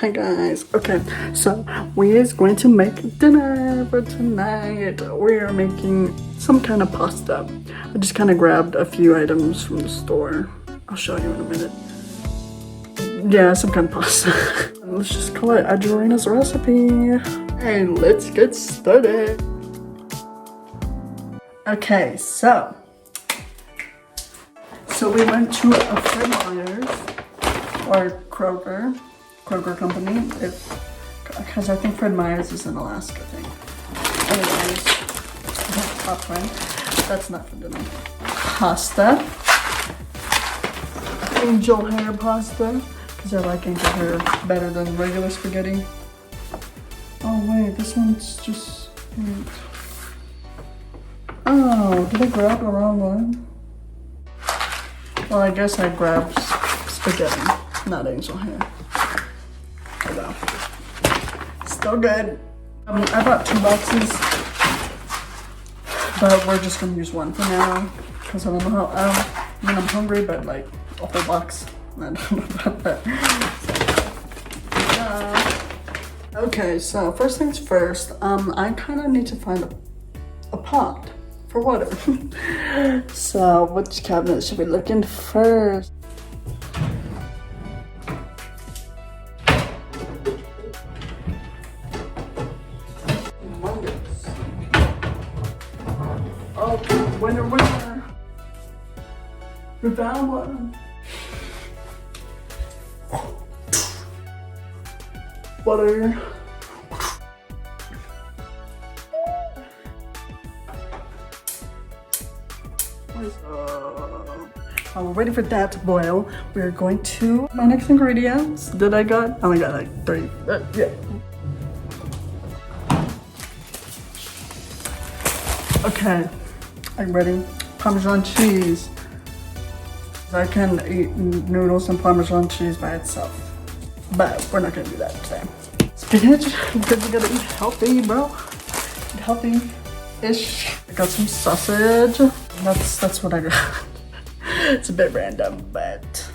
Hi guys. Okay, so we is going to make dinner for tonight. We are making some kind of pasta. I just kind of grabbed a few items from the store. I'll show you in a minute. Yeah, some kind of pasta. Let's just call it a Jorena's recipe. Hey, let's get started. Okay, so we went to a Fred Meyer's or Kroger company, because I think Fred Meyer's is an Alaska thing. Anyways, popcorn. That's not for dinner. Pasta. Angel hair pasta, because I like angel hair better than regular spaghetti. Oh wait, this one's just. Oh, did I grab the wrong one? Well, I guess I grabbed spaghetti, not angel hair. Oh well. Still good. I bought 2 boxes, but we're just gonna use one for now, because I don't know how, I mean, I'm hungry, but like a whole box, I don't know about that. So, okay, so first things first, I kind of need to find a pot for water. So which cabinet should we look in first? Oh, winner. We found one. Butter. While we're waiting for that to boil, we're going to my next ingredients that I got. I only got like 3. Yeah. Okay, I'm ready. Parmesan cheese. I can eat noodles and Parmesan cheese by itself, but we're not gonna do that today. Spinach, because we gotta eat healthy, bro. Eat healthy-ish. I got some sausage. That's what I got. It's a bit random, but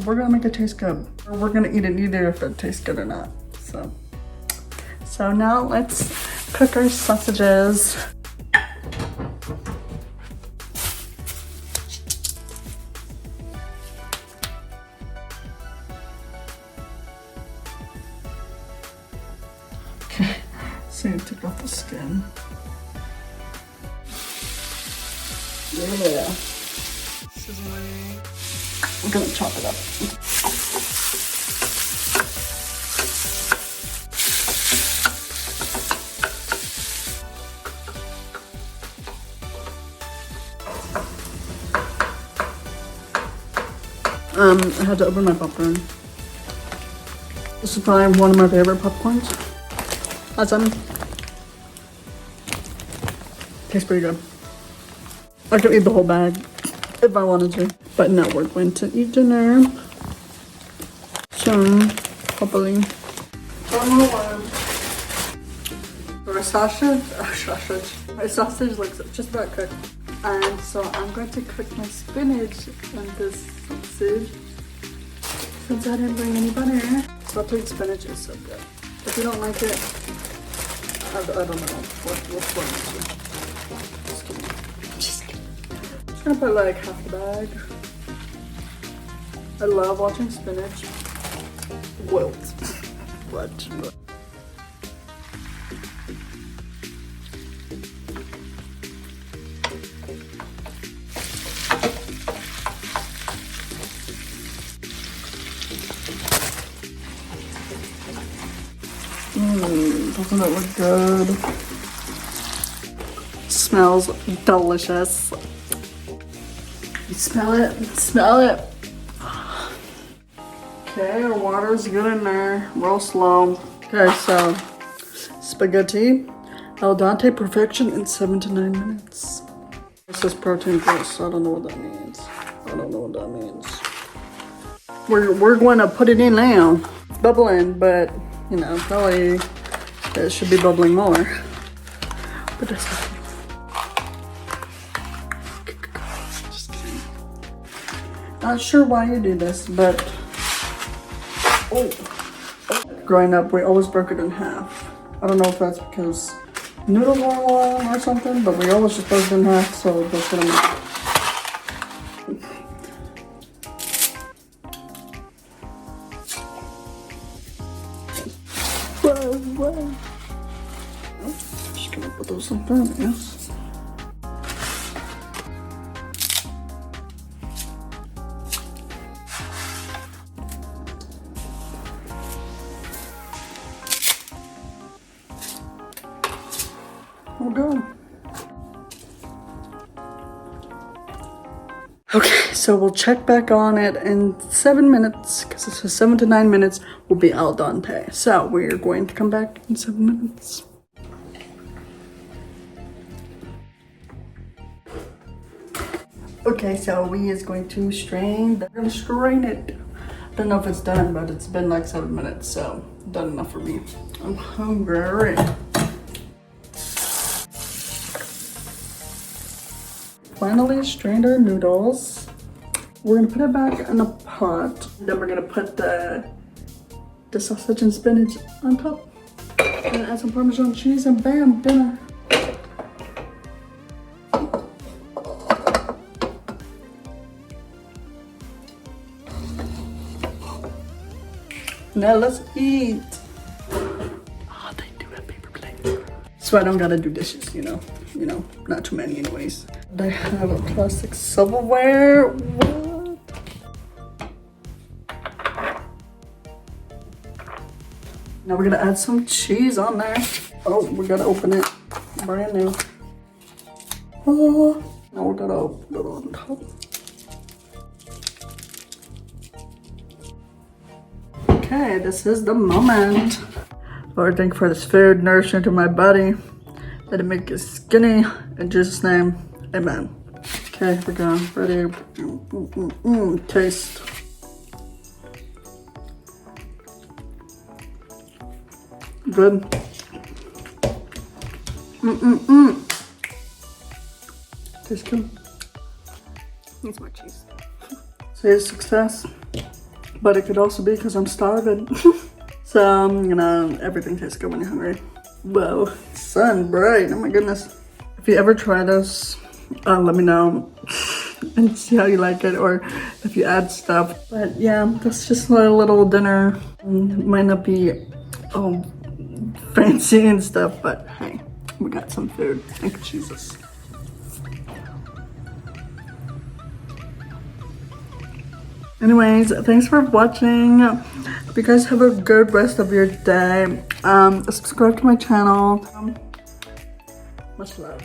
we're gonna make it taste good. Or we're gonna eat it either if it tastes good or not. So now let's cook our sausages. Okay, so you take off the skin. Yeah. Sizzling. I'm gonna chop it up. I had to open my popcorn. This is probably one of my favorite popcorns. Awesome. Tastes pretty good. I could eat the whole bag if I wanted to. But now we're going to eat dinner. So, hopefully. My sausage looks just about cooked. And so I'm going to cook my spinach and this sausage. Since I didn't bring any butter. Sauteed spinach is so good. If you don't like it, I don't know what's going on. Just kidding. I'm just gonna put like half the bag. I love watching spinach wilt. What? Doesn't it look good? Smells delicious. You smell it? Smell it. Okay, our water's good in there. Real slow. Okay, so spaghetti al dente perfection in 7 to 9 minutes. This is protein plus, so I don't know what that means. We're going to put it in now. It's bubbling, but you know, probably it should be bubbling more. But that's okay. Just kidding. Not sure why you do this, but Growing up, we always broke it in half. I don't know if that's because noodles were long or something, but we always just broke it in half, so that's what I'm Whoa. Just gonna put those like that, yes. We'll go. Okay, so we'll check back on it in 7 minutes, because it says 7 to 9 minutes will be al dente. So we're going to come back in 7 minutes. Okay, so we is going to strain. We're gonna strain it. I don't know if it's done, but it's been like 7 minutes, so done enough for me. I'm hungry. Finally strained our noodles. We're gonna put it back in a pot. Then we're gonna put the sausage and spinach on top. And add some Parmesan cheese and bam, dinner. Now let's eat. Oh, they do have paper plates. So I don't gotta do dishes, you know, not too many anyways. They have a plastic silverware. What? Now we're gonna add some cheese on there. Oh, we gotta open it. Brand new. Oh, now we're gonna put it on top. Okay, this is the moment. Lord, thank you for this food, nourishing to my body. Let it make it skinny. In Jesus' name, amen. Okay, we're going. Ready. Taste. Good. Tastes good. Needs more cheese. Say a success. But it could also be because I'm starving. So, everything tastes good when you're hungry. Whoa, sun bright, oh my goodness. If you ever try this, let me know and see how you like it, or if you add stuff. But yeah, that's just a little dinner. It might not be fancy and stuff, but hey, we got some food. Thank you, Jesus. Anyways, thanks for watching. Hope you guys have a good rest of your day. Subscribe to my channel. Much love.